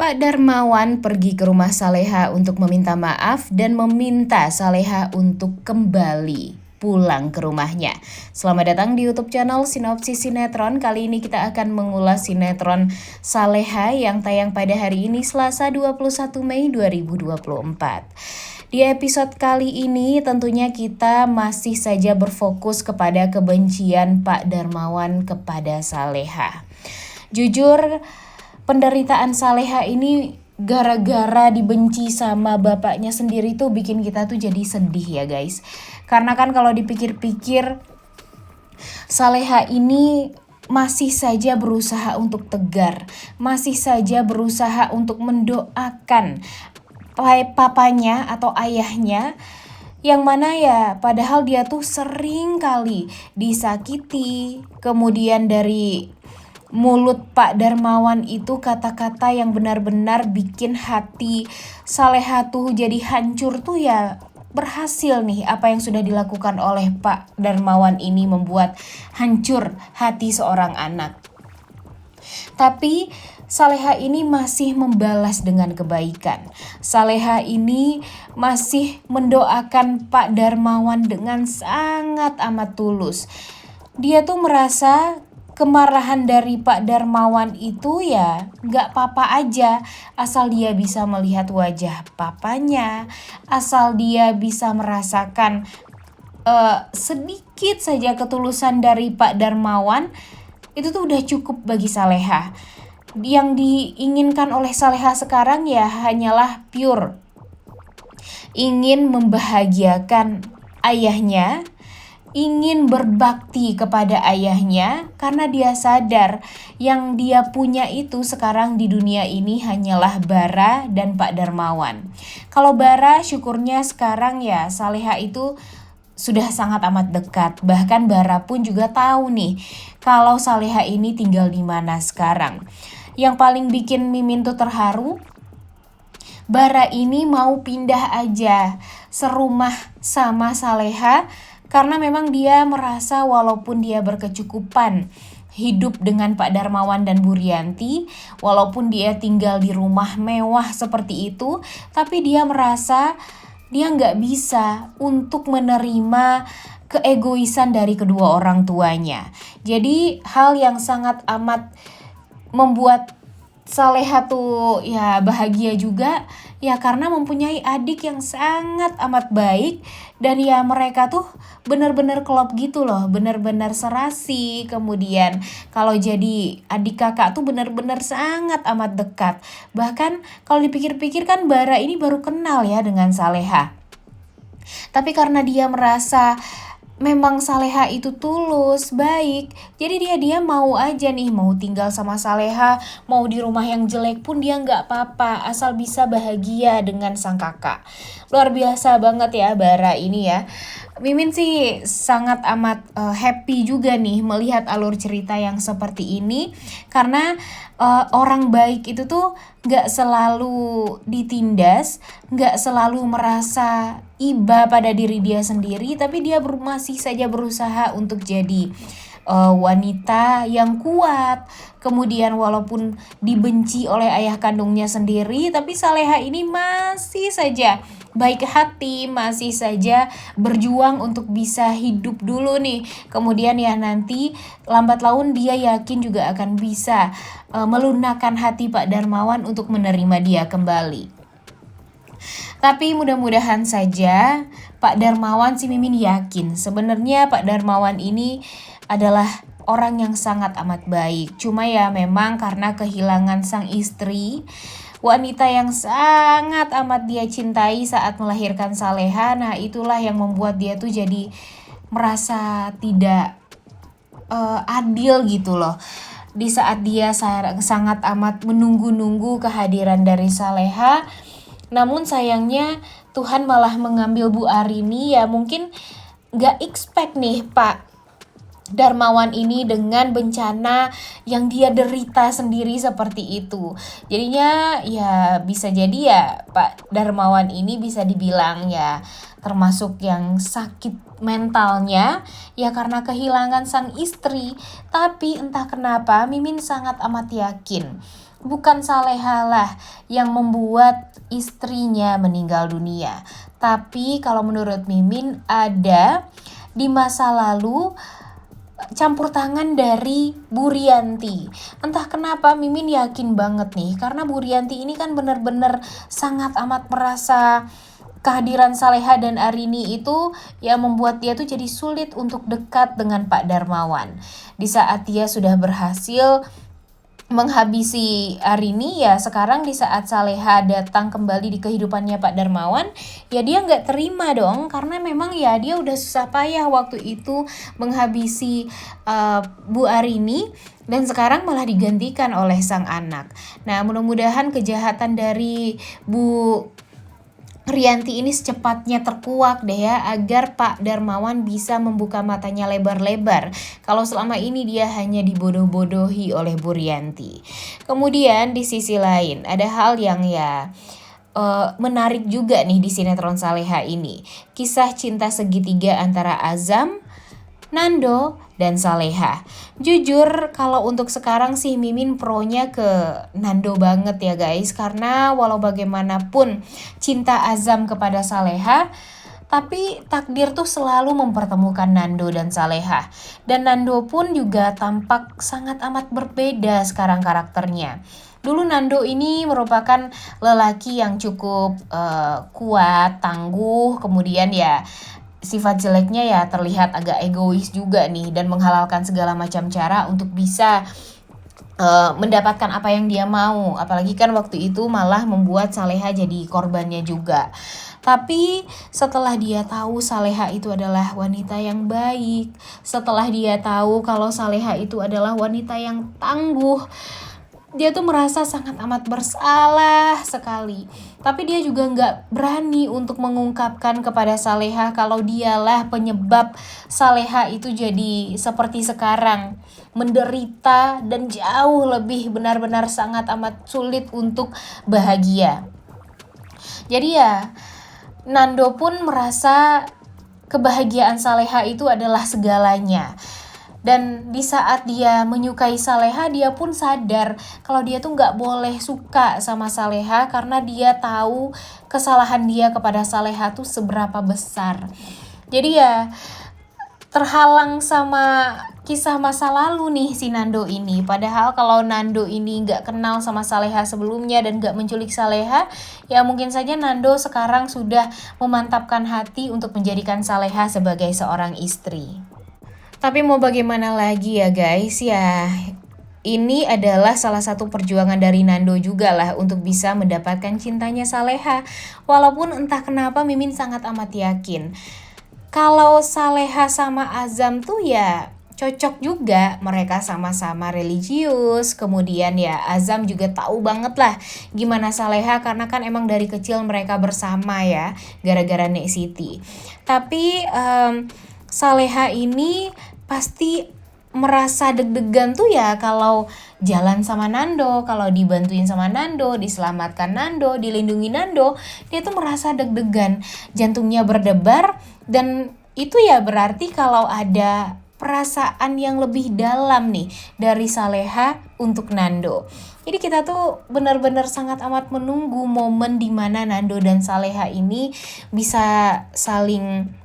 Pak Darmawan pergi ke rumah Saleha untuk meminta maaf dan meminta Saleha untuk kembali pulang ke rumahnya. Selamat datang di YouTube channel Sinopsis Sinetron. Kali ini kita akan mengulas sinetron Saleha yang tayang pada hari ini Selasa 21 Mei 2024. Di episode kali ini tentunya kita masih saja berfokus kepada kebencian Pak Darmawan kepada Saleha. Jujur, penderitaan Saleha ini gara-gara dibenci sama bapaknya sendiri tuh bikin kita tuh jadi sedih ya guys. Karena kan kalau dipikir-pikir, Saleha ini masih saja berusaha untuk tegar, masih saja berusaha untuk mendoakan papanya atau ayahnya, yang mana ya padahal dia tuh sering kali disakiti, kemudian dari mulut Pak Darmawan itu kata-kata yang benar-benar bikin hati Saleha tuh jadi hancur tuh ya berhasil nih. Apa yang sudah dilakukan oleh Pak Darmawan ini membuat hancur hati seorang anak. Tapi Saleha ini masih membalas dengan kebaikan. Saleha ini masih mendoakan Pak Darmawan dengan sangat amat tulus. Dia tuh merasa kemarahan dari Pak Darmawan itu ya gak apa-apa aja, asal dia bisa melihat wajah papanya, asal dia bisa merasakan sedikit saja ketulusan dari Pak Darmawan, itu tuh udah cukup bagi Saleha. Yang diinginkan oleh Saleha sekarang ya hanyalah pure ingin membahagiakan ayahnya, ingin berbakti kepada ayahnya, karena dia sadar yang dia punya itu sekarang di dunia ini hanyalah Bara dan Pak Darmawan. Kalau Bara syukurnya sekarang ya Saleha itu sudah sangat amat dekat. Bahkan Bara pun juga tahu nih kalau Saleha ini tinggal di mana sekarang. Yang paling bikin Mimin tuh terharu, Bara ini mau pindah aja serumah sama Saleha karena memang dia merasa walaupun dia berkecukupan hidup dengan Pak Darmawan dan Bu Rianti, walaupun dia tinggal di rumah mewah seperti itu, tapi dia merasa dia nggak bisa untuk menerima keegoisan dari kedua orang tuanya. Jadi hal yang sangat amat membuat Saleha tuh ya bahagia juga ya karena mempunyai adik yang sangat amat baik, dan ya mereka tuh benar-benar klop gitu loh, benar-benar serasi. Kemudian kalau jadi adik kakak tuh benar-benar sangat amat dekat. Bahkan kalau dipikir-pikir kan Bara ini baru kenal ya dengan Saleha. Tapi karena dia merasa memang Saleha itu tulus, baik, jadi dia mau aja nih, mau tinggal sama Saleha, mau di rumah yang jelek pun dia nggak apa-apa, asal bisa bahagia dengan sang kakak. Luar biasa banget ya Bara ini ya. Mimin sih sangat amat happy juga nih melihat alur cerita yang seperti ini, karena orang baik itu tuh gak selalu ditindas, gak selalu merasa iba pada diri dia sendiri, tapi dia masih saja berusaha untuk jadi wanita yang kuat. Kemudian walaupun dibenci oleh ayah kandungnya sendiri, tapi Saleha ini masih saja baik hati, masih saja berjuang untuk bisa hidup dulu nih. Kemudian ya nanti lambat laun dia yakin juga akan bisa melunakkan hati Pak Darmawan untuk menerima dia kembali. Tapi mudah-mudahan saja Pak Darmawan, si Mimin yakin sebenarnya Pak Darmawan ini adalah orang yang sangat amat baik. Cuma ya memang karena kehilangan sang istri, wanita yang sangat amat dia cintai saat melahirkan Saleha, nah itulah yang membuat dia tuh jadi merasa tidak adil gitu loh. Di saat dia sangat amat menunggu-nunggu kehadiran dari Saleha, namun sayangnya Tuhan malah mengambil Bu Arini. Ya mungkin gak expect nih Pak Darmawan ini dengan bencana yang dia derita sendiri seperti itu. Jadinya ya bisa jadi ya Pak Darmawan ini bisa dibilang ya termasuk yang sakit mentalnya ya karena kehilangan sang istri. Tapi entah kenapa Mimin sangat amat yakin bukan Saleha lah yang membuat istrinya meninggal dunia. Tapi kalau menurut Mimin ada di masa lalu campur tangan dari Bu Rianti. Entah kenapa Mimin yakin banget nih, karena Bu Rianti ini kan benar-benar sangat amat merasa kehadiran Saleha dan Arini itu ya membuat dia tuh jadi sulit untuk dekat dengan Pak Darmawan. Di saat dia sudah berhasil menghabisi Arini, ya sekarang di saat Saleha datang kembali di kehidupannya Pak Darmawan, ya dia nggak terima dong, karena memang ya dia udah susah payah waktu itu menghabisi Bu Arini, dan sekarang malah digantikan oleh sang anak. Nah, mudah-mudahan kejahatan dari Bu Rianti ini secepatnya terkuak deh ya, agar Pak Darmawan bisa membuka matanya lebar-lebar kalau selama ini dia hanya dibodoh-bodohi oleh Bu Rianti. Kemudian di sisi lain ada hal yang ya menarik juga nih di sinetron Saleha ini. Kisah cinta segitiga antara Azam, Nando, dan Saleha. Jujur kalau untuk sekarang sih Mimin pronya ke Nando banget ya guys, karena walau bagaimanapun cinta Azam kepada Saleha, tapi takdir tuh selalu mempertemukan Nando dan Saleha. Dan Nando pun juga tampak sangat amat berbeda sekarang karakternya. Dulu Nando ini merupakan lelaki yang cukup kuat, tangguh, kemudian ya sifat jeleknya ya terlihat agak egois juga nih, dan menghalalkan segala macam cara untuk bisa mendapatkan apa yang dia mau. Apalagi kan waktu itu malah membuat Saleha jadi korbannya juga. Tapi setelah dia tahu Saleha itu adalah wanita yang baik, setelah dia tahu kalau Saleha itu adalah wanita yang tangguh, dia tuh merasa sangat amat bersalah sekali. Tapi dia juga nggak berani untuk mengungkapkan kepada Saleha kalau dialah penyebab Saleha itu jadi seperti sekarang, menderita dan jauh lebih benar-benar sangat amat sulit untuk bahagia. Jadi ya Nando pun merasa kebahagiaan Saleha itu adalah segalanya. Dan di saat dia menyukai Saleha, dia pun sadar kalau dia tuh nggak boleh suka sama Saleha, karena dia tahu kesalahan dia kepada Saleha tuh seberapa besar. Jadi ya terhalang sama kisah masa lalu nih si Nando ini. Padahal kalau Nando ini nggak kenal sama Saleha sebelumnya dan nggak menculik Saleha, ya mungkin saja Nando sekarang sudah memantapkan hati untuk menjadikan Saleha sebagai seorang istri. Tapi mau bagaimana lagi ya guys, ya ini adalah salah satu perjuangan dari Nando juga lah untuk bisa mendapatkan cintanya Saleha. Walaupun entah kenapa Mimin sangat amat yakin kalau Saleha sama Azam tuh ya cocok juga, mereka sama-sama religius. Kemudian ya Azam juga tahu banget lah gimana Saleha, karena kan emang dari kecil mereka bersama ya, gara-gara Nek Siti. Tapi Saleha ini pasti merasa deg-degan tuh ya kalau jalan sama Nando, kalau dibantuin sama Nando, diselamatkan Nando, dilindungi Nando, dia tuh merasa deg-degan, jantungnya berdebar, dan itu ya berarti kalau ada perasaan yang lebih dalam nih dari Saleha untuk Nando. Jadi kita tuh benar-benar sangat amat menunggu momen dimana Nando dan Saleha ini bisa saling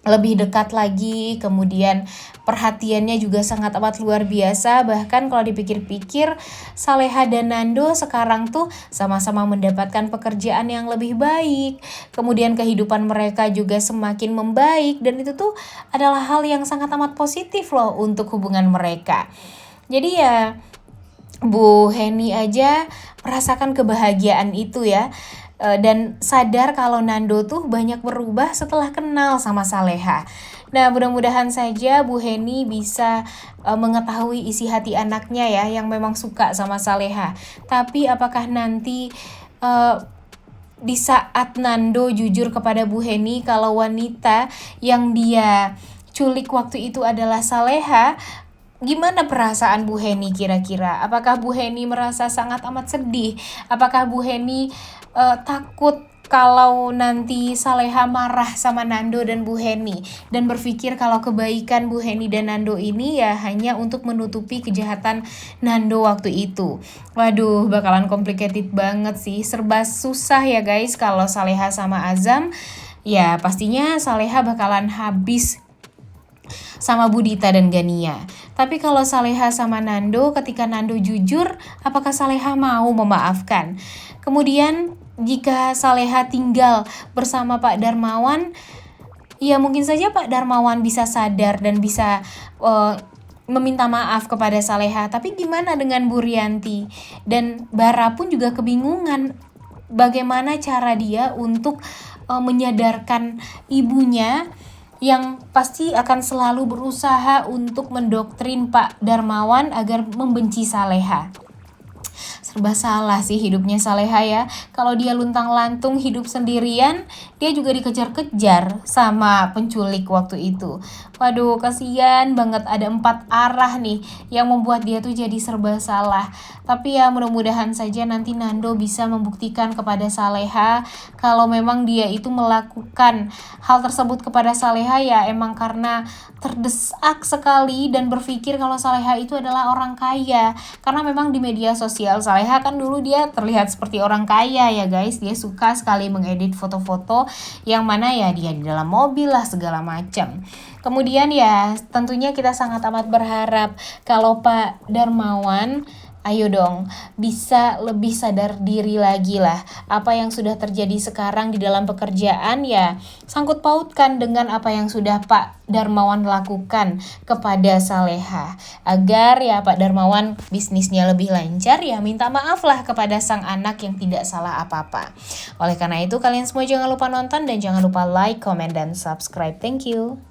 lebih dekat lagi, kemudian perhatiannya juga sangat amat luar biasa. Bahkan kalau dipikir-pikir, Saleha dan Nando sekarang tuh sama-sama mendapatkan pekerjaan yang lebih baik, kemudian kehidupan mereka juga semakin membaik, dan itu tuh adalah hal yang sangat amat positif loh untuk hubungan mereka. Jadi ya Bu Heni aja merasakan kebahagiaan itu ya, dan sadar kalau Nando tuh banyak berubah setelah kenal sama Saleha. Nah, mudah-mudahan saja Bu Heni bisa mengetahui isi hati anaknya ya, yang memang suka sama Saleha. Tapi apakah nanti di saat Nando jujur kepada Bu Heni kalau wanita yang dia culik waktu itu adalah Saleha, gimana perasaan Bu Heni kira-kira? Apakah Bu Heni merasa sangat amat sedih? Apakah Bu Heni takut kalau nanti Saleha marah sama Nando dan Bu Heni dan berpikir kalau kebaikan Bu Heni dan Nando ini ya hanya untuk menutupi kejahatan Nando waktu itu. Waduh, bakalan complicated banget sih, serba susah ya guys kalau Saleha sama Azam. Ya pastinya Saleha bakalan habis sama Budita dan Gania. Tapi kalau Saleha sama Nando, ketika Nando jujur, apakah Saleha mau memaafkan? Kemudian jika Saleha tinggal bersama Pak Darmawan, ya mungkin saja Pak Darmawan bisa sadar dan bisa meminta maaf kepada Saleha. Tapi gimana dengan Bu Rianti? Dan Bara pun juga kebingungan bagaimana cara dia untuk menyadarkan ibunya yang pasti akan selalu berusaha untuk mendoktrin Pak Darmawan agar membenci Saleha. Serba salah sih hidupnya Saleha ya. Kalau dia luntang-lantung hidup sendirian, dia juga dikejar-kejar sama penculik waktu itu. Waduh, kasihan banget, ada 4 arah nih yang membuat dia tuh jadi serba salah. Tapi ya mudah-mudahan saja nanti Nando bisa membuktikan kepada Saleha kalau memang dia itu melakukan hal tersebut kepada Saleha ya emang karena terdesak sekali dan berpikir kalau Saleha itu adalah orang kaya. Karena memang di media sosial Saleha kan dulu dia terlihat seperti orang kaya ya guys. Dia suka sekali mengedit foto-foto yang mana ya dia di dalam mobil lah segala macam. Kemudian ya tentunya kita sangat amat berharap kalau Pak Darmawan ayo dong bisa lebih sadar diri lagi lah. Apa yang sudah terjadi sekarang di dalam pekerjaan ya sangkut pautkan dengan apa yang sudah Pak Darmawan lakukan kepada Saleha. Agar ya Pak Darmawan bisnisnya lebih lancar ya minta maaf lah kepada sang anak yang tidak salah apa-apa. Oleh karena itu kalian semua jangan lupa nonton dan jangan lupa like, comment, dan subscribe. Thank you.